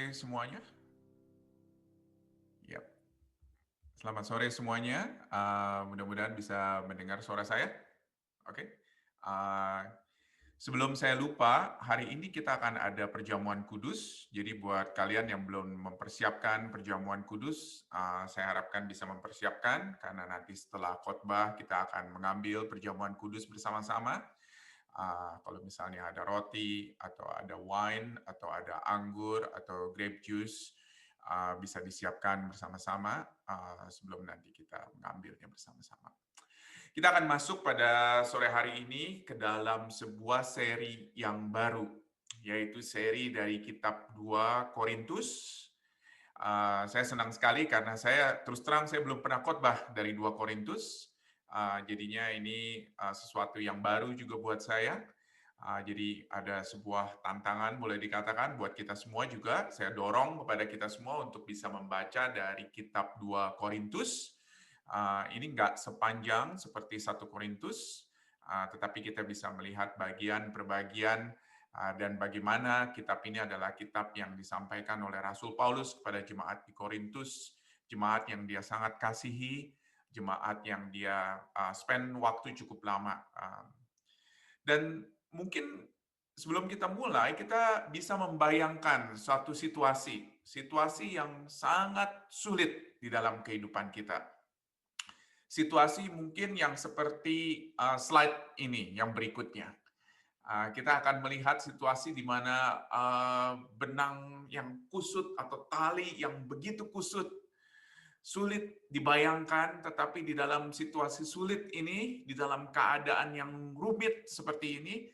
semuanya. Yap. Selamat sore semuanya. Mudah-mudahan bisa mendengar suara saya. Oke. Uh, Sebelum saya lupa, hari ini kita akan ada perjamuan kudus. Jadi buat kalian yang belum mempersiapkan perjamuan kudus, saya harapkan bisa mempersiapkan karena nanti setelah khotbah kita akan mengambil perjamuan kudus bersama-sama. Kalau misalnya ada roti, atau ada wine, atau ada anggur, atau grape juice, bisa disiapkan bersama-sama sebelum nanti kita mengambilnya bersama-sama. Kita akan masuk pada sore hari ini ke dalam sebuah seri yang baru, yaitu seri dari kitab 2 Korintus. Saya senang sekali karena saya terus terang saya belum pernah khotbah dari 2 Korintus. Jadinya ini sesuatu yang baru juga buat saya. Jadi ada sebuah tantangan boleh dikatakan buat kita semua juga. Saya dorong kepada kita semua untuk bisa membaca dari kitab 2 Korintus. Ini nggak sepanjang seperti 1 Korintus, tetapi kita bisa melihat bagian per bagian dan bagaimana kitab ini adalah kitab yang disampaikan oleh Rasul Paulus kepada jemaat di Korintus, jemaat yang dia sangat kasihi, jemaat yang dia spend waktu cukup lama. Dan mungkin sebelum kita mulai, kita bisa membayangkan suatu situasi yang sangat sulit di dalam kehidupan kita. Situasi mungkin yang seperti slide ini, yang berikutnya. Kita akan melihat situasi di mana benang yang kusut atau tali yang begitu kusut, sulit dibayangkan, tetapi di dalam situasi sulit ini, di dalam keadaan yang rumit seperti ini,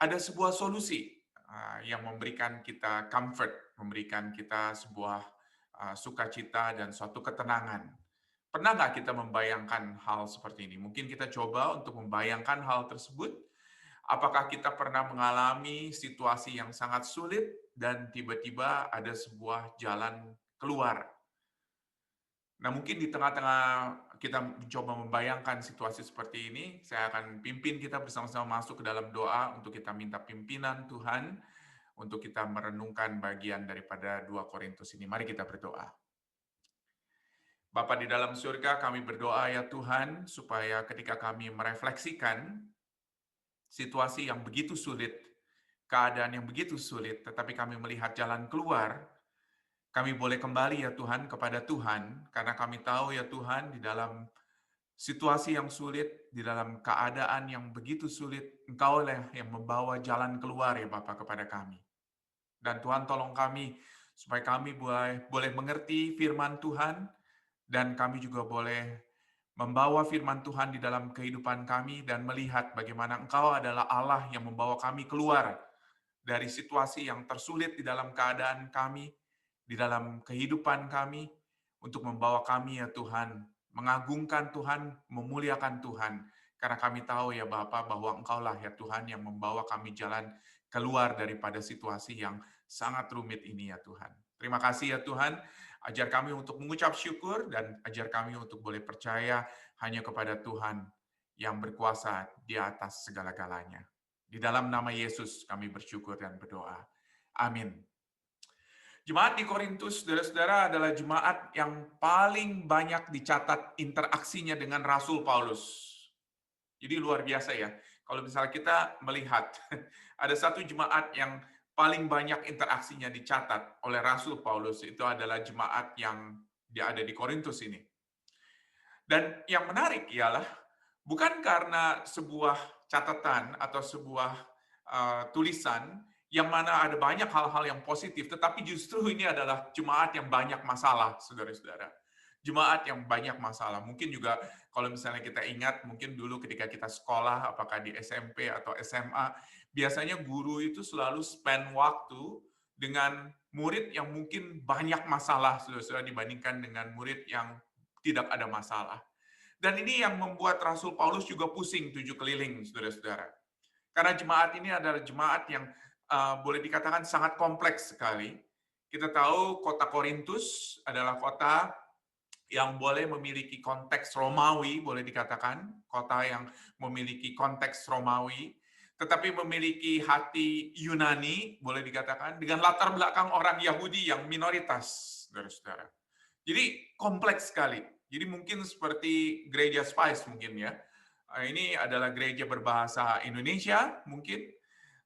ada sebuah solusi yang memberikan kita comfort, memberikan kita sebuah sukacita dan suatu ketenangan. Pernah nggak kita membayangkan hal seperti ini? Mungkin kita coba untuk membayangkan hal tersebut. Apakah kita pernah mengalami situasi yang sangat sulit dan tiba-tiba ada sebuah jalan keluar? Nah, mungkin di tengah-tengah kita mencoba membayangkan situasi seperti ini, saya akan pimpin kita bersama-sama masuk ke dalam doa untuk kita minta pimpinan Tuhan, untuk kita merenungkan bagian daripada 2 Korintus ini. Mari kita berdoa. Bapa di dalam surga, kami berdoa ya Tuhan, supaya ketika kami merefleksikan situasi yang begitu sulit, keadaan yang begitu sulit, tetapi kami melihat jalan keluar, kami boleh kembali ya Tuhan kepada Tuhan, karena kami tahu ya Tuhan, di dalam situasi yang sulit, di dalam keadaan yang begitu sulit, Engkau lah yang membawa jalan keluar ya Bapa kepada kami. Dan Tuhan tolong kami, supaya kami boleh mengerti firman Tuhan, dan kami juga boleh membawa firman Tuhan di dalam kehidupan kami dan melihat bagaimana Engkau adalah Allah yang membawa kami keluar dari situasi yang tersulit di dalam keadaan kami, di dalam kehidupan kami, untuk membawa kami ya Tuhan, mengagungkan Tuhan, memuliakan Tuhan. Karena kami tahu ya Bapa bahwa Engkaulah ya Tuhan yang membawa kami jalan keluar daripada situasi yang sangat rumit ini ya Tuhan. Terima kasih ya Tuhan. Ajar kami untuk mengucap syukur dan ajar kami untuk boleh percaya hanya kepada Tuhan yang berkuasa di atas segala-galanya. Di dalam nama Yesus kami bersyukur dan berdoa. Amin. Jemaat di Korintus, saudara-saudara, adalah jemaat yang paling banyak dicatat interaksinya dengan Rasul Paulus. Jadi luar biasa ya. Kalau misalnya kita melihat, ada satu jemaat yang paling banyak interaksinya dicatat oleh Rasul Paulus, itu adalah jemaat yang ada di Korintus ini. Dan yang menarik ialah, bukan karena sebuah catatan atau sebuah tulisan yang mana ada banyak hal-hal yang positif, tetapi justru ini adalah jemaat yang banyak masalah, saudara-saudara. Jemaat yang banyak masalah. Mungkin juga kalau misalnya kita ingat, mungkin dulu ketika kita sekolah, apakah di SMP atau SMA, biasanya guru itu selalu spend waktu dengan murid yang mungkin banyak masalah, saudara-saudara, dibandingkan dengan murid yang tidak ada masalah. Dan ini yang membuat Rasul Paulus juga pusing 7 keliling, saudara-saudara. Karena jemaat ini adalah jemaat yang boleh dikatakan sangat kompleks sekali. Kita tahu kota Korintus adalah kota yang boleh memiliki konteks Romawi, boleh dikatakan, kota yang memiliki konteks Romawi, tetapi memiliki hati Yunani, boleh dikatakan, dengan latar belakang orang Yahudi yang minoritas, saudara-saudara. Jadi kompleks sekali. Jadi mungkin seperti gereja Spice mungkin ya. Ini adalah gereja berbahasa Indonesia mungkin,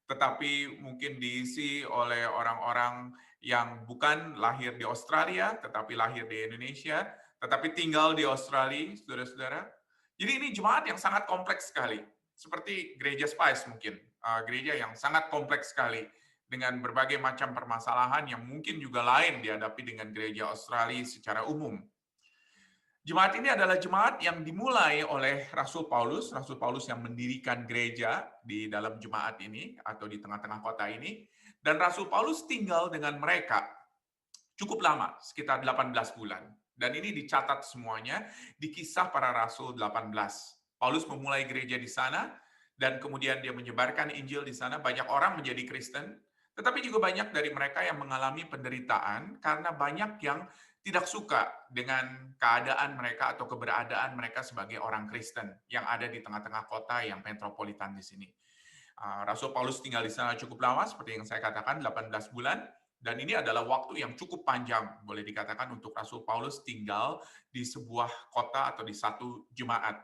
tetapi mungkin diisi oleh orang-orang yang bukan lahir di Australia, tetapi lahir di Indonesia, tetapi tinggal di Australia, saudara-saudara. Jadi ini jemaat yang sangat kompleks sekali, seperti gereja Spice mungkin, gereja yang sangat kompleks sekali, dengan berbagai macam permasalahan yang mungkin juga lain dihadapi dengan gereja Australia secara umum. Jemaat ini adalah jemaat yang dimulai oleh Rasul Paulus yang mendirikan gereja di dalam jemaat ini atau di tengah-tengah kota ini, dan Rasul Paulus tinggal dengan mereka cukup lama, sekitar 18 bulan. Dan ini dicatat semuanya di Kisah Para Rasul 18. Paulus memulai gereja di sana, dan kemudian dia menyebarkan Injil di sana, banyak orang menjadi Kristen, tetapi juga banyak dari mereka yang mengalami penderitaan karena banyak yang tidak suka dengan keadaan mereka atau keberadaan mereka sebagai orang Kristen yang ada di tengah-tengah kota yang metropolitan di sini. Rasul Paulus tinggal di sana cukup lama, seperti yang saya katakan, 18 bulan, dan ini adalah waktu yang cukup panjang, boleh dikatakan, untuk Rasul Paulus tinggal di sebuah kota atau di satu jemaat.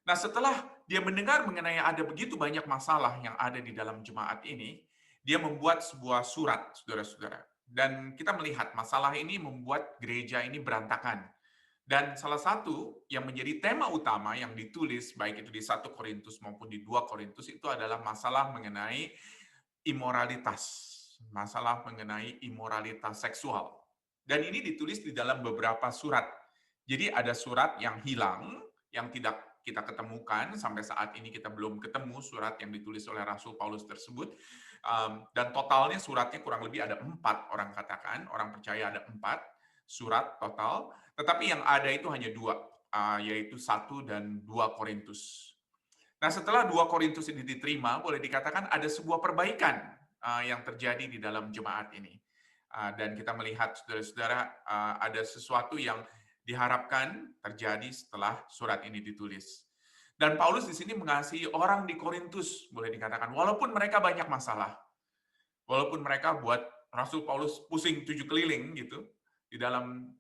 Nah, setelah dia mendengar mengenai ada begitu banyak masalah yang ada di dalam jemaat ini, dia membuat sebuah surat, saudara-saudara. Dan kita melihat masalah ini membuat gereja ini berantakan. Dan salah satu yang menjadi tema utama yang ditulis, baik itu di 1 Korintus maupun di 2 Korintus, itu adalah masalah mengenai imoralitas. Masalah mengenai imoralitas seksual. Dan ini ditulis di dalam beberapa surat. Jadi ada surat yang hilang, yang tidak kita ketemukan, sampai saat ini kita belum ketemu surat yang ditulis oleh Rasul Paulus tersebut, dan totalnya suratnya kurang lebih ada 4, orang katakan, orang percaya ada 4 surat total, tetapi yang ada itu hanya 2, yaitu 1 dan 2 Korintus. Nah, setelah 2 Korintus ini diterima, boleh dikatakan ada sebuah perbaikan yang terjadi di dalam jemaat ini. Dan kita melihat, saudara-saudara, ada sesuatu yang diharapkan terjadi setelah surat ini ditulis. Dan Paulus di sini mengasihi orang di Korintus, boleh dikatakan, walaupun mereka banyak masalah, walaupun mereka buat Rasul Paulus pusing 7 keliling gitu di dalam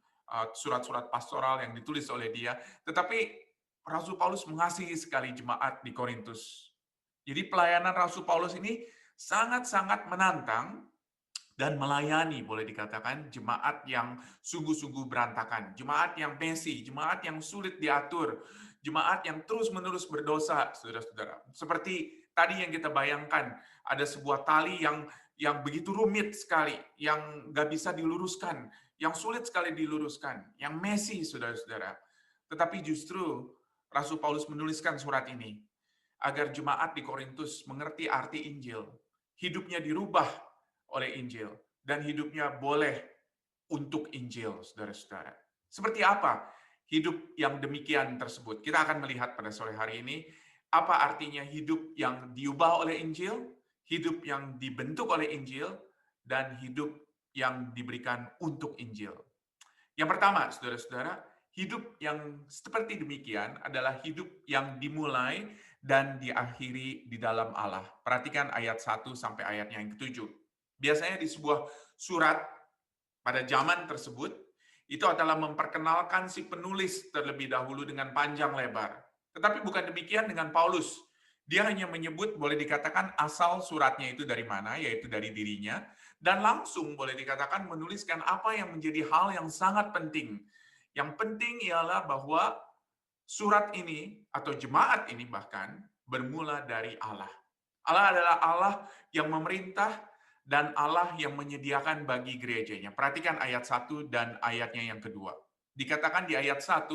surat-surat pastoral yang ditulis oleh dia, tetapi Rasul Paulus mengasihi sekali jemaat di Korintus. Jadi pelayanan Rasul Paulus ini sangat-sangat menantang dan melayani, boleh dikatakan, jemaat yang sungguh-sungguh berantakan, jemaat yang messy, jemaat yang sulit diatur, jemaat yang terus-menerus berdosa, saudara-saudara. Seperti tadi yang kita bayangkan, ada sebuah tali yang begitu rumit sekali, yang nggak bisa diluruskan, yang sulit sekali diluruskan, yang messy, saudara-saudara. Tetapi justru Rasul Paulus menuliskan surat ini agar jemaat di Korintus mengerti arti Injil, hidupnya dirubah oleh Injil, dan hidupnya boleh untuk Injil, saudara-saudara. Seperti apa hidup yang demikian tersebut? Kita akan melihat pada sore hari ini, apa artinya hidup yang diubah oleh Injil, hidup yang dibentuk oleh Injil, dan hidup yang diberikan untuk Injil. Yang pertama, saudara-saudara, hidup yang seperti demikian adalah hidup yang dimulai dan diakhiri di dalam Allah. Perhatikan ayat 1 sampai ayatnya yang ke-7. Biasanya di sebuah surat pada zaman tersebut, itu adalah memperkenalkan si penulis terlebih dahulu dengan panjang lebar. Tetapi bukan demikian dengan Paulus. Dia hanya menyebut, boleh dikatakan, asal suratnya itu dari mana, yaitu dari dirinya, dan langsung boleh dikatakan menuliskan apa yang menjadi hal yang sangat penting. Yang penting ialah bahwa surat ini, atau jemaat ini bahkan, bermula dari Allah. Allah adalah Allah yang memerintah dan Allah yang menyediakan bagi gerejanya. Perhatikan ayat 1 dan ayatnya yang kedua. Dikatakan di ayat 1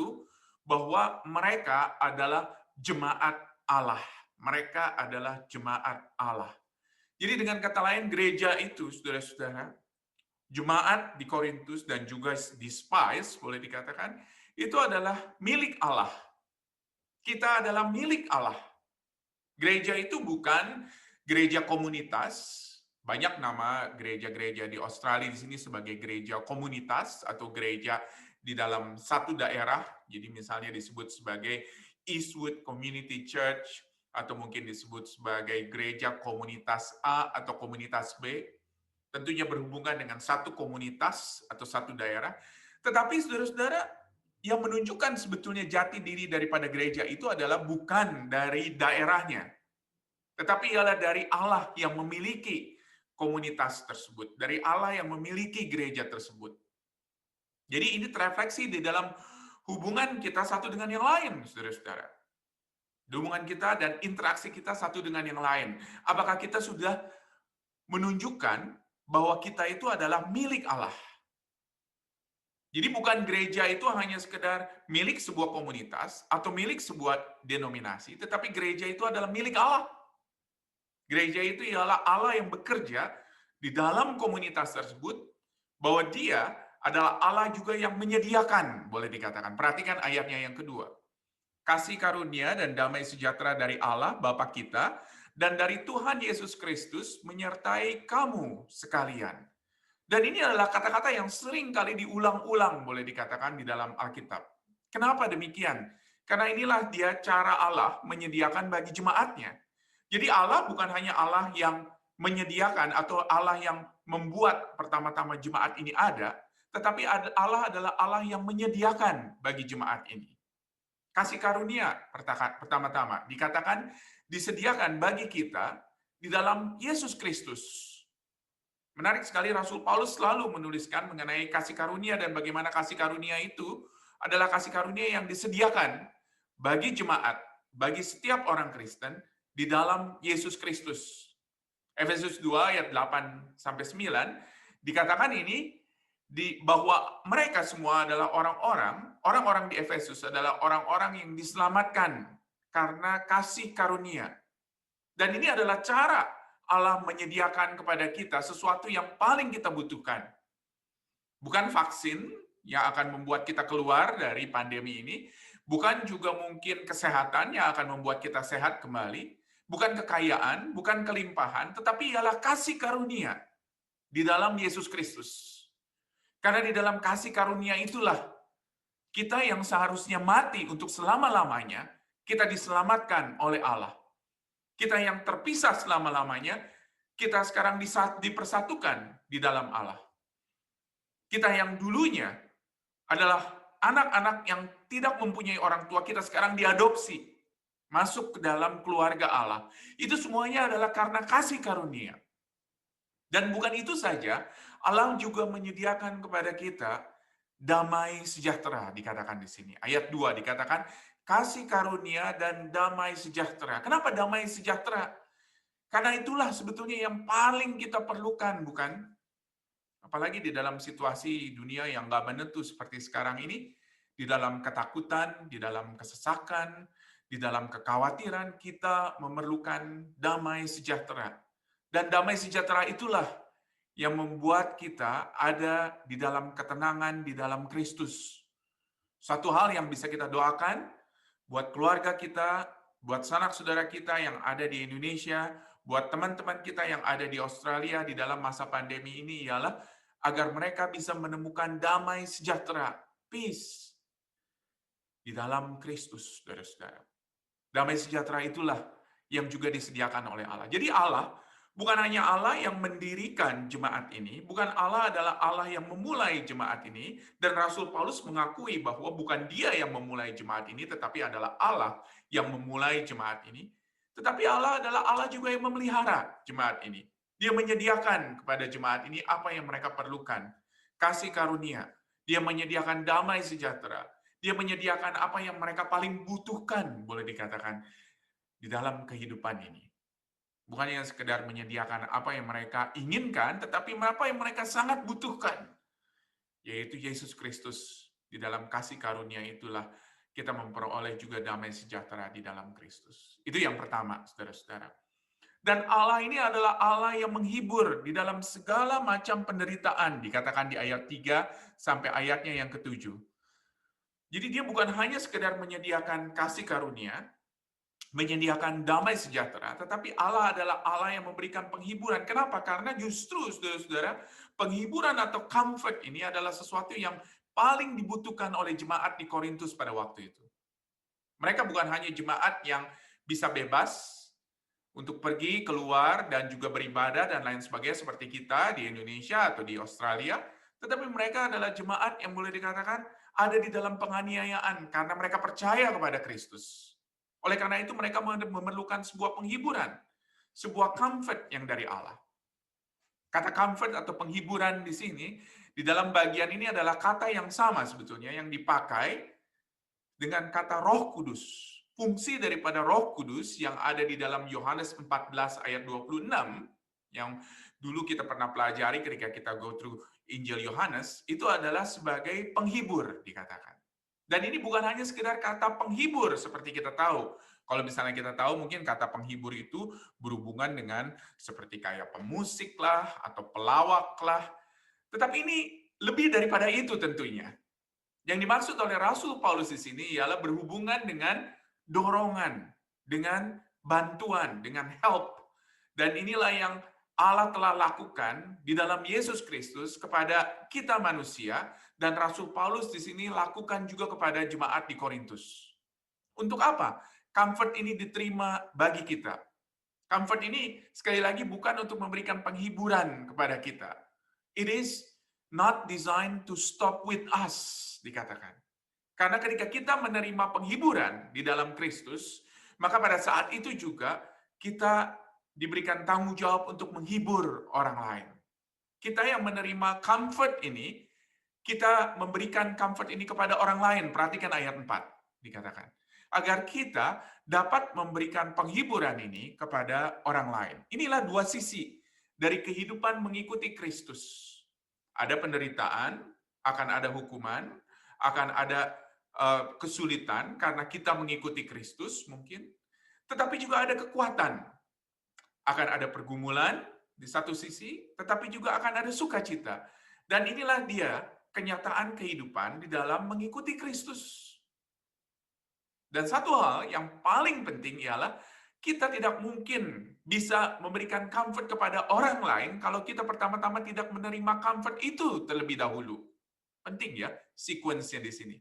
bahwa mereka adalah jemaat Allah. Mereka adalah jemaat Allah. Jadi dengan kata lain, gereja itu, saudara-saudara, jemaat di Korintus dan juga di Spice, boleh dikatakan, itu adalah milik Allah. Kita adalah milik Allah. Gereja itu bukan gereja komunitas. Banyak nama gereja-gereja di Australia di sini sebagai gereja komunitas atau gereja di dalam satu daerah. Jadi misalnya disebut sebagai Eastwood Community Church atau mungkin disebut sebagai gereja komunitas A atau komunitas B, tentunya berhubungan dengan satu komunitas atau satu daerah. Tetapi saudara-saudara, yang menunjukkan sebetulnya jati diri daripada gereja itu adalah bukan dari daerahnya, tetapi ialah dari Allah yang memiliki komunitas tersebut, dari Allah yang memiliki gereja tersebut. Jadi ini terefleksi di dalam hubungan kita satu dengan yang lain, saudara-saudara. Hubungan kita dan interaksi kita satu dengan yang lain. Apakah kita sudah menunjukkan bahwa kita itu adalah milik Allah? Jadi bukan gereja itu hanya sekedar milik sebuah komunitas atau milik sebuah denominasi, tetapi gereja itu adalah milik Allah. Gereja itu ialah Allah yang bekerja di dalam komunitas tersebut, bahwa Dia adalah Allah juga yang menyediakan, boleh dikatakan. Perhatikan ayatnya yang kedua. Kasih karunia dan damai sejahtera dari Allah Bapa kita dan dari Tuhan Yesus Kristus menyertai kamu sekalian. Dan ini adalah kata-kata yang sering kali diulang-ulang, boleh dikatakan, di dalam Alkitab. Kenapa demikian? Karena inilah dia cara Allah menyediakan bagi jemaatnya. Jadi Allah bukan hanya Allah yang menyediakan atau Allah yang membuat pertama-tama jemaat ini ada, tetapi Allah adalah Allah yang menyediakan bagi jemaat ini. Kasih karunia pertama-tama dikatakan disediakan bagi kita di dalam Yesus Kristus. Menarik sekali, Rasul Paulus selalu menuliskan mengenai kasih karunia dan bagaimana kasih karunia itu adalah kasih karunia yang disediakan bagi jemaat, bagi setiap orang Kristen di dalam Yesus Kristus. Efesus 2 ayat 8 sampai 9 dikatakan ini bahwa mereka semua adalah orang-orang di Efesus adalah orang-orang yang diselamatkan karena kasih karunia. Dan ini adalah cara Allah menyediakan kepada kita sesuatu yang paling kita butuhkan. Bukan vaksin yang akan membuat kita keluar dari pandemi ini, bukan juga mungkin kesehatan yang akan membuat kita sehat kembali, bukan kekayaan, bukan kelimpahan, tetapi ialah kasih karunia di dalam Yesus Kristus. Karena di dalam kasih karunia itulah kita yang seharusnya mati untuk selama-lamanya, kita diselamatkan oleh Allah. Kita yang terpisah selama-lamanya, kita sekarang dipersatukan di dalam Allah. Kita yang dulunya adalah anak-anak yang tidak mempunyai orang tua, kita sekarang diadopsi, masuk ke dalam keluarga Allah. Itu semuanya adalah karena kasih karunia. Dan bukan itu saja, Allah juga menyediakan kepada kita damai sejahtera, dikatakan di sini. Ayat 2 dikatakan, kasih karunia dan damai sejahtera. Kenapa damai sejahtera? Karena itulah sebetulnya yang paling kita perlukan, bukan? Apalagi di dalam situasi dunia yang nggak menentu seperti sekarang ini, di dalam ketakutan, di dalam kesesakan, di dalam kekhawatiran, kita memerlukan damai sejahtera. Dan damai sejahtera itulah yang membuat kita ada di dalam ketenangan di dalam Kristus. Satu hal yang bisa kita doakan buat keluarga kita, buat sanak saudara kita yang ada di Indonesia, buat teman-teman kita yang ada di Australia di dalam masa pandemi ini ialah agar mereka bisa menemukan damai sejahtera, peace, di dalam Kristus, saudara-saudara. Damai sejahtera itulah yang juga disediakan oleh Allah. Jadi Allah bukan hanya Allah yang mendirikan jemaat ini, bukan Allah adalah Allah yang memulai jemaat ini, dan Rasul Paulus mengakui bahwa bukan dia yang memulai jemaat ini, tetapi adalah Allah yang memulai jemaat ini. Tetapi Allah adalah Allah juga yang memelihara jemaat ini. Dia menyediakan kepada jemaat ini apa yang mereka perlukan. Kasih karunia. Dia menyediakan damai sejahtera. Dia menyediakan apa yang mereka paling butuhkan, boleh dikatakan, di dalam kehidupan ini. Bukan yang sekedar menyediakan apa yang mereka inginkan, tetapi apa yang mereka sangat butuhkan, yaitu Yesus Kristus. Di dalam kasih karunia itulah kita memperoleh juga damai sejahtera di dalam Kristus. Itu yang pertama, saudara-saudara. Dan Allah ini adalah Allah yang menghibur di dalam segala macam penderitaan, dikatakan di ayat 3 sampai ayatnya yang ke-7. Jadi dia bukan hanya sekedar menyediakan kasih karunia, menyediakan damai sejahtera, tetapi Allah adalah Allah yang memberikan penghiburan. Kenapa? Karena justru, saudara-saudara, penghiburan atau comfort ini adalah sesuatu yang paling dibutuhkan oleh jemaat di Korintus pada waktu itu. Mereka bukan hanya jemaat yang bisa bebas untuk pergi keluar dan juga beribadah dan lain sebagainya seperti kita di Indonesia atau di Australia, tetapi mereka adalah jemaat yang boleh dikatakan ada di dalam penganiayaan karena mereka percaya kepada Kristus. Oleh karena itu mereka memerlukan sebuah penghiburan, sebuah comfort yang dari Allah. Kata comfort atau penghiburan di sini, di dalam bagian ini adalah kata yang sama sebetulnya yang dipakai dengan kata Roh Kudus. Fungsi daripada Roh Kudus yang ada di dalam Yohanes 14 ayat 26 yang dulu kita pernah pelajari ketika kita go through Injil Yohanes, itu adalah sebagai penghibur dikatakan. Dan ini bukan hanya sekedar kata penghibur seperti kita tahu. Kalau misalnya kita tahu mungkin kata penghibur itu berhubungan dengan seperti kayak pemusik lah atau pelawak lah. Tetapi ini lebih daripada itu tentunya. Yang dimaksud oleh Rasul Paulus di sini ialah berhubungan dengan dorongan, dengan bantuan, dengan help. Dan inilah yang Allah telah lakukan di dalam Yesus Kristus kepada kita manusia, dan Rasul Paulus di sini lakukan juga kepada jemaat di Korintus. Untuk apa? Comfort ini diterima bagi kita. Comfort ini sekali lagi bukan untuk memberikan penghiburan kepada kita. It is not designed to stop with us, dikatakan. Karena ketika kita menerima penghiburan di dalam Kristus, maka pada saat itu juga kita diberikan tanggung jawab untuk menghibur orang lain. Kita yang menerima comfort ini, kita memberikan comfort ini kepada orang lain. Perhatikan ayat 4, dikatakan. Agar kita dapat memberikan penghiburan ini kepada orang lain. Inilah dua sisi dari kehidupan mengikuti Kristus. Ada penderitaan, akan ada hukuman, akan ada kesulitan karena kita mengikuti Kristus mungkin, tetapi juga ada kekuatan. Akan ada pergumulan di satu sisi, tetapi juga akan ada sukacita. Dan inilah dia kenyataan kehidupan di dalam mengikuti Kristus. Dan satu hal yang paling penting ialah kita tidak mungkin bisa memberikan comfort kepada orang lain kalau kita pertama-tama tidak menerima comfort itu terlebih dahulu. Penting ya, sequence-nya di sini.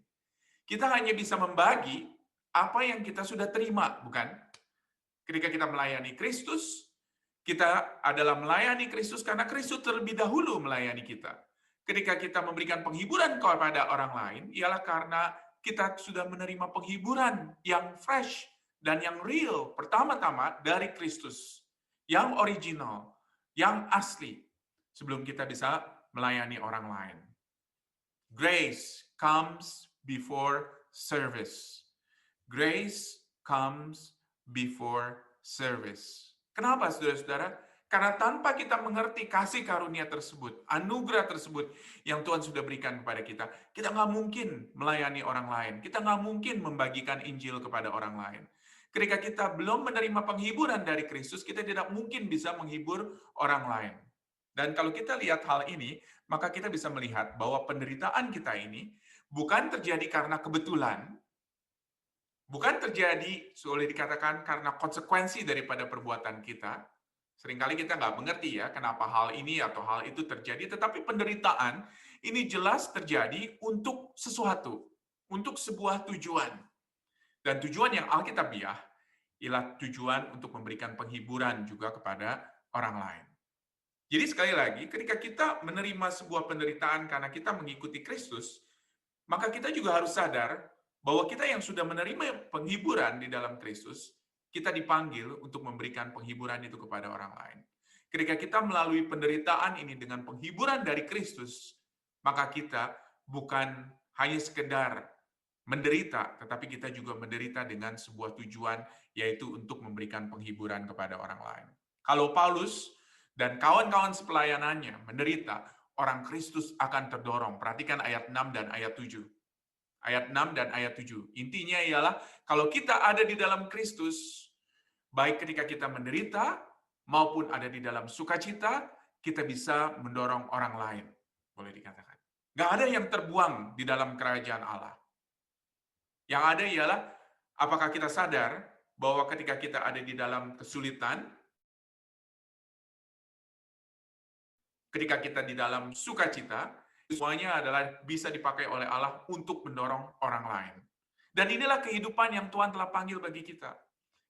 Kita hanya bisa membagi apa yang kita sudah terima, bukan? Ketika kita melayani Kristus, kita adalah melayani Kristus karena Kristus terlebih dahulu melayani kita. Ketika kita memberikan penghiburan kepada orang lain, ialah karena kita sudah menerima penghiburan yang fresh dan yang real, pertama-tama dari Kristus, yang original, yang asli, sebelum kita bisa melayani orang lain. Grace comes before service. Grace comes before service. Kenapa, saudara-saudara? Karena tanpa kita mengerti kasih karunia tersebut, anugerah tersebut yang Tuhan sudah berikan kepada kita nggak mungkin melayani orang lain. Kita nggak mungkin membagikan Injil kepada orang lain. Ketika kita belum menerima penghiburan dari Kristus, kita tidak mungkin bisa menghibur orang lain. Dan kalau kita lihat hal ini, maka kita bisa melihat bahwa penderitaan kita ini bukan terjadi karena kebetulan, bukan terjadi, boleh dikatakan, karena konsekuensi daripada perbuatan kita. Seringkali kita nggak mengerti ya, kenapa hal ini atau hal itu terjadi, tetapi penderitaan ini jelas terjadi untuk sesuatu, untuk sebuah tujuan. Dan tujuan yang alkitabiah ialah tujuan untuk memberikan penghiburan juga kepada orang lain. Jadi sekali lagi, ketika kita menerima sebuah penderitaan karena kita mengikuti Kristus, maka kita juga harus sadar bahwa kita yang sudah menerima penghiburan di dalam Kristus, kita dipanggil untuk memberikan penghiburan itu kepada orang lain. Ketika kita melalui penderitaan ini dengan penghiburan dari Kristus, maka kita bukan hanya sekedar menderita, tetapi kita juga menderita dengan sebuah tujuan, yaitu untuk memberikan penghiburan kepada orang lain. Kalau Paulus dan kawan-kawan sepelayanannya menderita, orang Kristus akan terdorong. Perhatikan ayat 6 dan ayat 7. Ayat 6 dan ayat 7. Intinya ialah, kalau kita ada di dalam Kristus, baik ketika kita menderita, maupun ada di dalam sukacita, kita bisa mendorong orang lain. Boleh dikatakan. Nggak ada yang terbuang di dalam kerajaan Allah. Yang ada ialah, apakah kita sadar bahwa ketika kita ada di dalam kesulitan, ketika kita di dalam sukacita, semuanya adalah bisa dipakai oleh Allah untuk mendorong orang lain. Dan inilah kehidupan yang Tuhan telah panggil bagi kita.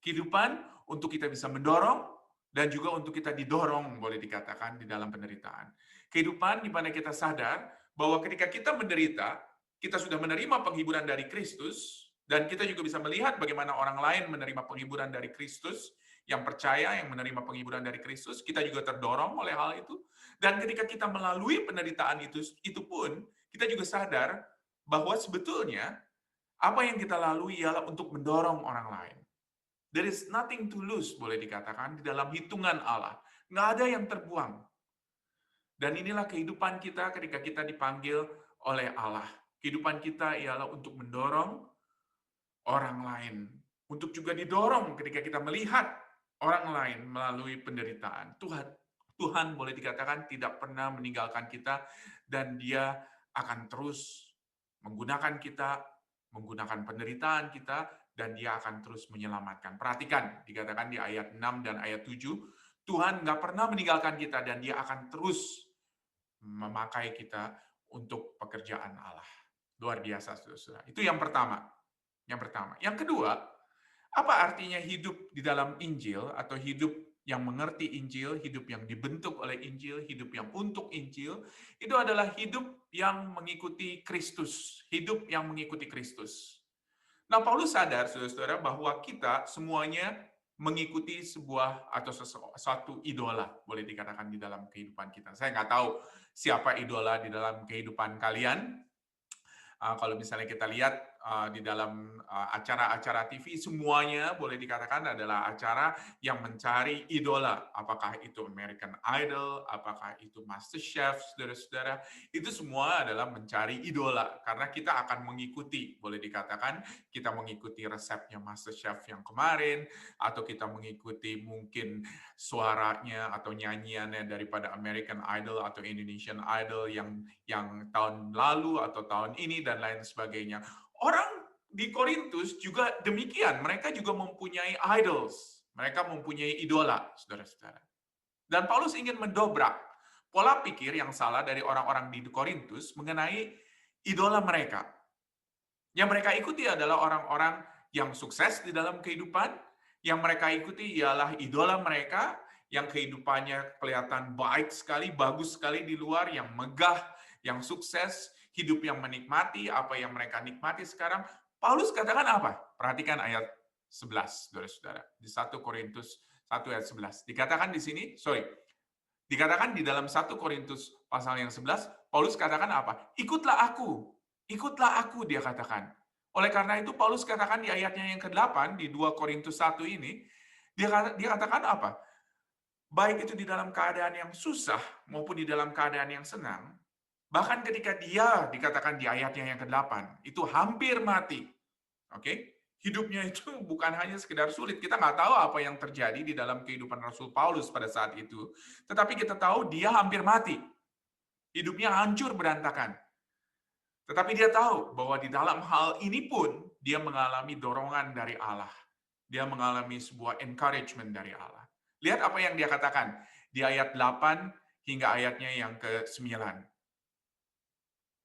Kehidupan untuk kita bisa mendorong dan juga untuk kita didorong, boleh dikatakan, di dalam penderitaan. Kehidupan di mana kita sadar bahwa ketika kita menderita, kita sudah menerima penghiburan dari Kristus, dan kita juga bisa melihat bagaimana orang lain menerima penghiburan dari Kristus, yang percaya, yang menerima penghiburan dari Kristus, kita juga terdorong oleh hal itu. Dan ketika kita melalui penderitaan itu pun, kita juga sadar bahwa sebetulnya apa yang kita lalui ialah untuk mendorong orang lain. There is nothing to lose, boleh dikatakan, di dalam hitungan Allah. Nggak ada yang terbuang. Dan inilah kehidupan kita ketika kita dipanggil oleh Allah. Kehidupan kita ialah untuk mendorong orang lain. Untuk juga didorong ketika kita melihat orang lain melalui penderitaan. Tuhan boleh dikatakan tidak pernah meninggalkan kita, dan Dia akan terus menggunakan kita, menggunakan penderitaan kita, dan Dia akan terus menyelamatkan. Perhatikan, dikatakan di ayat 6 dan ayat 7, Tuhan nggak pernah meninggalkan kita, dan Dia akan terus memakai kita untuk pekerjaan Allah. Luar biasa, saudara-saudara. Itu yang pertama. Yang kedua, apa artinya hidup di dalam Injil, atau hidup yang mengerti Injil, hidup yang dibentuk oleh Injil, hidup yang untuk Injil? Itu adalah hidup yang mengikuti Kristus, hidup yang mengikuti Kristus. Nah, Paulus sadar, saudara-saudara, bahwa kita semuanya mengikuti sebuah atau sesuatu idola, boleh dikatakan, di dalam kehidupan kita. Saya nggak tahu siapa idola di dalam kehidupan kalian. Kalau misalnya kita lihat di dalam acara-acara TV, semuanya boleh dikatakan adalah acara yang mencari idola. Apakah itu American Idol, apakah itu MasterChef, saudara-saudara. Itu semua adalah mencari idola. Karena kita akan mengikuti, boleh dikatakan, kita mengikuti resepnya MasterChef yang kemarin, atau kita mengikuti mungkin suaranya atau nyanyiannya daripada American Idol atau Indonesian Idol yang tahun lalu atau tahun ini, dan lain sebagainya. Orang di Korintus juga demikian, mereka juga mempunyai idols, mereka mempunyai idola, saudara-saudara. Dan Paulus ingin mendobrak pola pikir yang salah dari orang-orang di Korintus mengenai idola mereka. Yang mereka ikuti adalah orang-orang yang sukses di dalam kehidupan, yang mereka ikuti ialah idola mereka, yang kehidupannya kelihatan baik sekali, bagus sekali di luar, yang megah, yang sukses, hidup yang menikmati apa yang mereka nikmati sekarang. Paulus katakan apa? Perhatikan ayat 11, saudara-saudara. Di 1 Korintus 1 ayat 11. Dikatakan di sini, dikatakan di dalam 1 Korintus pasal yang 11, Paulus katakan apa? Ikutlah aku, dia katakan. Oleh karena itu, Paulus katakan di ayatnya yang ke-8, di 2 Korintus 1 ini, dia katakan apa? Baik itu di dalam keadaan yang susah maupun di dalam keadaan yang senang, bahkan ketika dia dikatakan di ayatnya yang ke-8, itu hampir mati. Oke? Hidupnya itu bukan hanya sekedar sulit. Kita nggak tahu apa yang terjadi di dalam kehidupan Rasul Paulus pada saat itu, tetapi kita tahu dia hampir mati. Hidupnya hancur berantakan. Tetapi dia tahu bahwa di dalam hal ini pun dia mengalami dorongan dari Allah. Dia mengalami sebuah encouragement dari Allah. Lihat apa yang dia katakan di ayat 8 hingga ayatnya yang ke-9.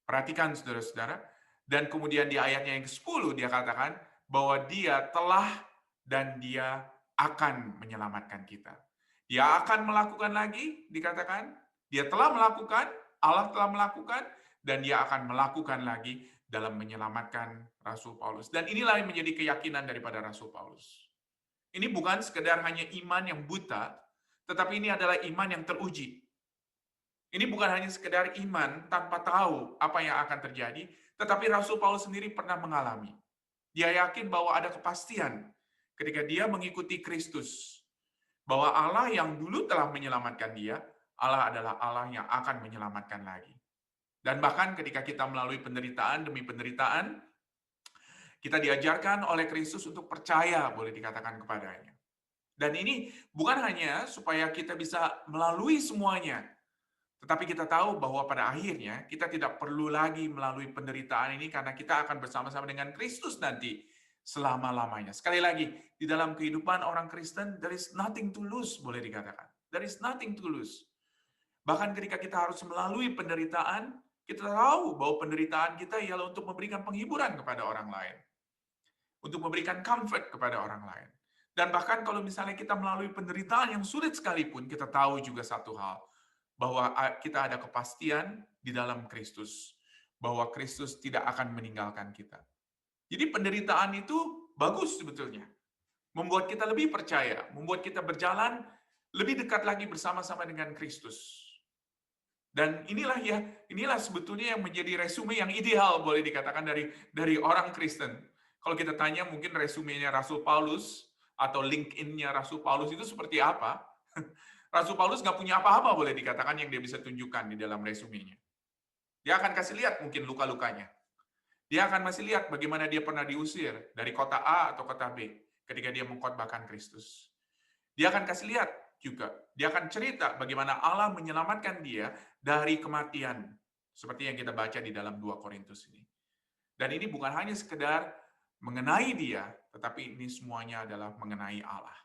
Perhatikan, saudara-saudara. Dan kemudian di ayatnya yang ke-10 dia katakan bahwa dia telah dan dia akan menyelamatkan kita. Dia akan melakukan lagi, dikatakan. Dia telah melakukan, Allah telah melakukan, dan dia akan melakukan lagi dalam menyelamatkan Rasul Paulus. Dan inilah yang menjadi keyakinan daripada Rasul Paulus. Ini bukan sekedar hanya iman yang buta, tetapi ini adalah iman yang teruji. Ini bukan hanya sekedar iman tanpa tahu apa yang akan terjadi, tetapi Rasul Paulus sendiri pernah mengalami. Dia yakin bahwa ada kepastian ketika dia mengikuti Kristus, bahwa Allah yang dulu telah menyelamatkan dia, Allah adalah Allah yang akan menyelamatkan lagi. Dan bahkan ketika kita melalui penderitaan demi penderitaan, kita diajarkan oleh Kristus untuk percaya, boleh dikatakan, kepadanya. Dan ini bukan hanya supaya kita bisa melalui semuanya, tetapi kita tahu bahwa pada akhirnya kita tidak perlu lagi melalui penderitaan ini karena kita akan bersama-sama dengan Kristus nanti selama-lamanya. Sekali lagi, di dalam kehidupan orang Kristen, there is nothing to lose, boleh dikatakan. There is nothing to lose. Bahkan ketika kita harus melalui penderitaan, kita tahu bahwa penderitaan kita ialah untuk memberikan penghiburan kepada orang lain. Untuk memberikan comfort kepada orang lain. Dan bahkan kalau misalnya kita melalui penderitaan yang sulit sekalipun, kita tahu juga satu hal, bahwa kita ada kepastian di dalam Kristus, bahwa Kristus tidak akan meninggalkan kita. Jadi penderitaan itu bagus sebetulnya, membuat kita lebih percaya, membuat kita berjalan lebih dekat lagi bersama-sama dengan Kristus. Dan inilah sebetulnya yang menjadi resume yang ideal boleh dikatakan dari orang Kristen. Kalau kita tanya mungkin resumenya Rasul Paulus atau LinkedIn-nya Rasul Paulus itu seperti apa? Rasul Paulus nggak punya apa-apa boleh dikatakan yang dia bisa tunjukkan di dalam resumenya. Dia akan kasih lihat mungkin luka-lukanya. Dia akan masih lihat bagaimana dia pernah diusir dari kota A atau kota B ketika dia mengkhotbahkan Kristus. Dia akan kasih lihat juga. Dia akan cerita bagaimana Allah menyelamatkan dia dari kematian. Seperti yang kita baca di dalam 2 Korintus ini. Dan ini bukan hanya sekedar mengenai dia, tetapi ini semuanya adalah mengenai Allah.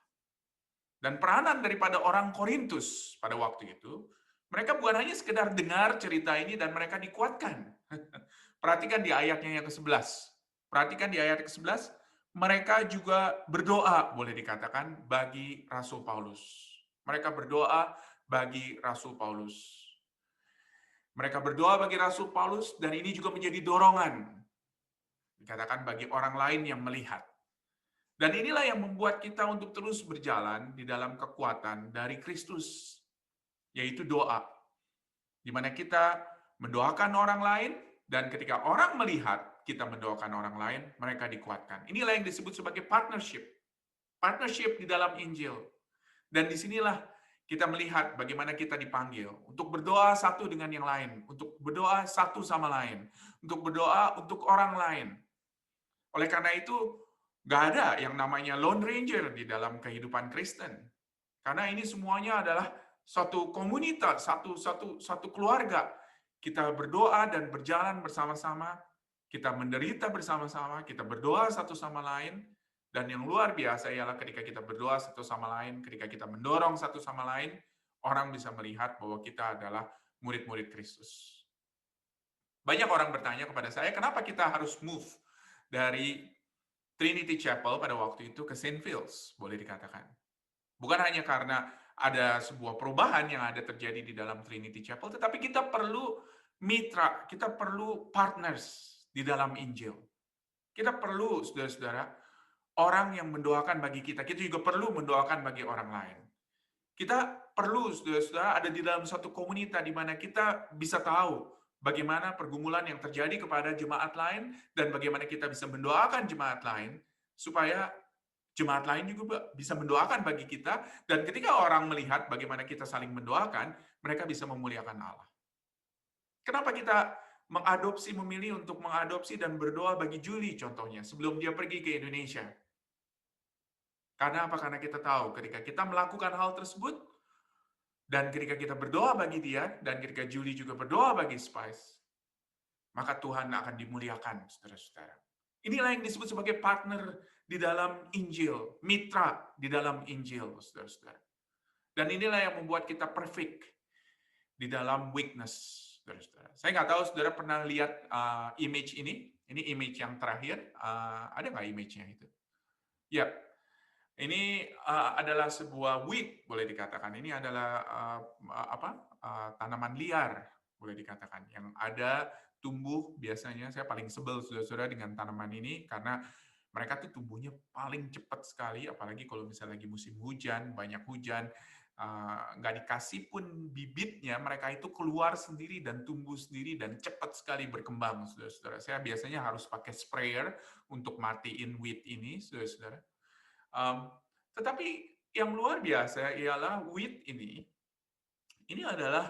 Dan peranan daripada orang Korintus pada waktu itu, mereka bukan hanya sekedar dengar cerita ini dan mereka dikuatkan. Perhatikan di ayatnya yang ke-11. Perhatikan di ayat ke-11, mereka juga berdoa, boleh dikatakan, bagi Rasul Paulus. Mereka berdoa bagi Rasul Paulus. Mereka berdoa bagi Rasul Paulus, dan ini juga menjadi dorongan. Dikatakan bagi orang lain yang melihat. Dan inilah yang membuat kita untuk terus berjalan di dalam kekuatan dari Kristus, yaitu doa. Di mana kita mendoakan orang lain, dan ketika orang melihat kita mendoakan orang lain, mereka dikuatkan. Inilah yang disebut sebagai partnership. Partnership di dalam Injil. Dan disinilah kita melihat bagaimana kita dipanggil untuk berdoa satu dengan yang lain, untuk berdoa satu sama lain, untuk berdoa untuk orang lain. Oleh karena itu, nggak ada yang namanya Lone Ranger di dalam kehidupan Kristen. Karena ini semuanya adalah suatu komunitas, satu keluarga. Kita berdoa dan berjalan bersama-sama, kita menderita bersama-sama, kita berdoa satu sama lain, dan yang luar biasa ialah ketika kita berdoa satu sama lain, ketika kita mendorong satu sama lain, orang bisa melihat bahwa kita adalah murid-murid Kristus. Banyak orang bertanya kepada saya, kenapa kita harus move dari Trinity Chapel pada waktu itu ke St. Phil's, boleh dikatakan. Bukan hanya karena ada sebuah perubahan yang ada terjadi di dalam Trinity Chapel, tetapi kita perlu mitra, kita perlu partners di dalam Injil. Kita perlu, saudara-saudara, orang yang mendoakan bagi kita. Kita juga perlu mendoakan bagi orang lain. Kita perlu, saudara-saudara, ada di dalam satu komunitas di mana kita bisa tahu bagaimana pergumulan yang terjadi kepada jemaat lain dan bagaimana kita bisa mendoakan jemaat lain supaya jemaat lain juga bisa mendoakan bagi kita, dan ketika orang melihat bagaimana kita saling mendoakan, mereka bisa memuliakan Allah. Kenapa kita memilih untuk mengadopsi dan berdoa bagi Julie contohnya, sebelum dia pergi ke Indonesia? Karena apa? Karena kita tahu ketika kita melakukan hal tersebut, dan ketika kita berdoa bagi dia, dan ketika Julie juga berdoa bagi Spice, maka Tuhan akan dimuliakan, saudara-saudara. Inilah yang disebut sebagai partner di dalam Injil, mitra di dalam Injil, saudara-saudara. Dan inilah yang membuat kita perfect di dalam weakness, saudara-saudara. Saya nggak tahu saudara pernah lihat image ini image yang terakhir, ada nggak image-nya itu? Ya, ini adalah sebuah weed, boleh dikatakan. Ini adalah tanaman liar, boleh dikatakan, yang ada tumbuh biasanya. Saya paling sebel saudara-saudara dengan tanaman ini karena mereka tuh tumbuhnya paling cepat sekali, apalagi kalau misalnya lagi musim hujan, banyak hujan, nggak dikasih pun bibitnya, mereka itu keluar sendiri dan tumbuh sendiri dan cepat sekali berkembang, saudara-saudara. Saya biasanya harus pakai sprayer untuk matiin weed ini, saudara-saudara. Tetapi yang luar biasa ialah weed ini adalah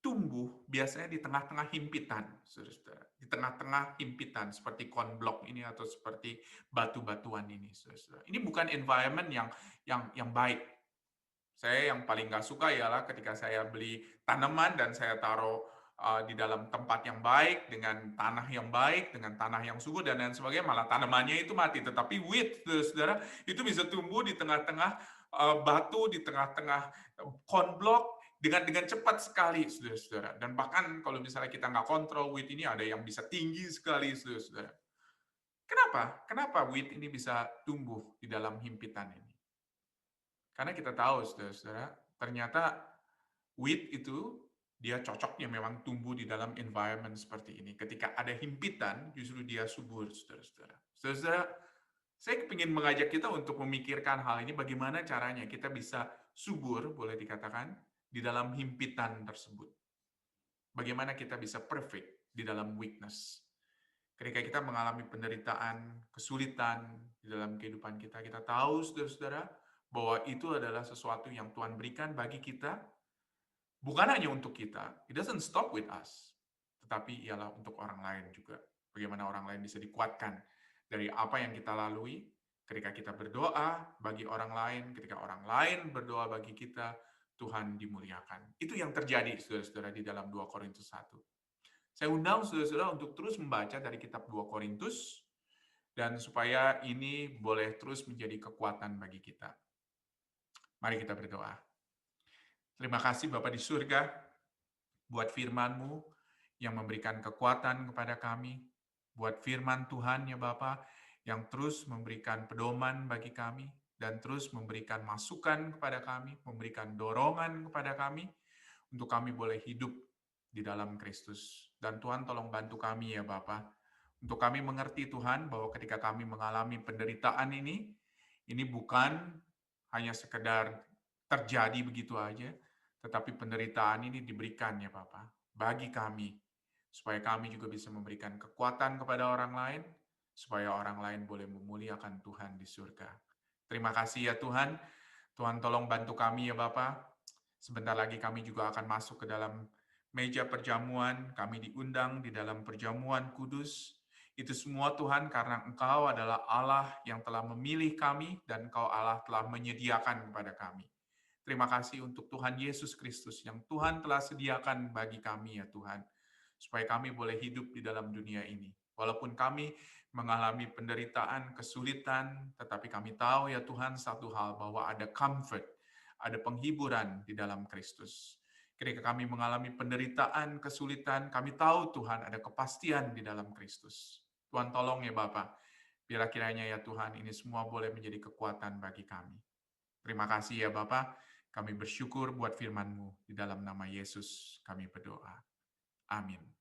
tumbuh biasanya di tengah-tengah himpitan, saudara-saudara. Di tengah-tengah himpitan seperti konblok ini atau seperti batu-batuan ini, saudara-saudara. Ini bukan environment yang baik. Saya yang paling nggak suka ialah ketika saya beli tanaman dan saya taruh di dalam tempat yang baik, dengan tanah yang baik, dengan tanah yang subur, dan lain sebagainya, malah tanamannya itu mati. Tetapi wheat, saudara, itu bisa tumbuh di tengah-tengah batu, di tengah-tengah konblok, dengan cepat sekali, saudara-saudara. Dan bahkan kalau misalnya kita nggak kontrol wheat ini, ada yang bisa tinggi sekali, saudara-saudara. Kenapa? Kenapa wheat ini bisa tumbuh di dalam himpitan ini? Karena kita tahu, saudara-saudara, ternyata wheat itu dia cocoknya memang tumbuh di dalam environment seperti ini. Ketika ada himpitan, justru dia subur, saudara-saudara. Saudara-saudara, saya ingin mengajak kita untuk memikirkan hal ini, bagaimana caranya kita bisa subur, boleh dikatakan, di dalam himpitan tersebut. Bagaimana kita bisa perfect di dalam weakness. Ketika kita mengalami penderitaan, kesulitan di dalam kehidupan kita, kita tahu, saudara-saudara, bahwa itu adalah sesuatu yang Tuhan berikan bagi kita, bukan hanya untuk kita. It doesn't stop with us, tetapi ialah untuk orang lain juga. Bagaimana orang lain bisa dikuatkan dari apa yang kita lalui, ketika kita berdoa bagi orang lain, ketika orang lain berdoa bagi kita, Tuhan dimuliakan. Itu yang terjadi, saudara-saudara, di dalam 2 Korintus 1. Saya undang saudara-saudara untuk terus membaca dari kitab 2 Korintus, dan supaya ini boleh terus menjadi kekuatan bagi kita. Mari kita berdoa. Terima kasih Bapa di surga, buat firman-Mu yang memberikan kekuatan kepada kami, buat firman Tuhan ya Bapa, yang terus memberikan pedoman bagi kami, dan terus memberikan masukan kepada kami, memberikan dorongan kepada kami, untuk kami boleh hidup di dalam Kristus. Dan Tuhan tolong bantu kami ya Bapa, untuk kami mengerti Tuhan, bahwa ketika kami mengalami penderitaan ini bukan hanya sekedar terjadi begitu aja, tetapi penderitaan ini diberikan ya Bapa, bagi kami, supaya kami juga bisa memberikan kekuatan kepada orang lain, supaya orang lain boleh memuliakan Tuhan di surga. Terima kasih ya Tuhan. Tuhan tolong bantu kami ya Bapa. Sebentar lagi kami juga akan masuk ke dalam meja perjamuan. Kami diundang di dalam perjamuan kudus. Itu semua Tuhan karena Engkau adalah Allah yang telah memilih kami dan Engkau Allah telah menyediakan kepada kami. Terima kasih untuk Tuhan Yesus Kristus yang Tuhan telah sediakan bagi kami ya Tuhan, supaya kami boleh hidup di dalam dunia ini. Walaupun kami mengalami penderitaan, kesulitan, tetapi kami tahu ya Tuhan satu hal, bahwa ada comfort, ada penghiburan di dalam Kristus. Ketika kami mengalami penderitaan, kesulitan, kami tahu Tuhan ada kepastian di dalam Kristus. Tuhan tolong ya Bapak, biar kiranya ya Tuhan ini semua boleh menjadi kekuatan bagi kami. Terima kasih ya Bapak, kami bersyukur buat firman-Mu. Di dalam nama Yesus kami berdoa. Amin.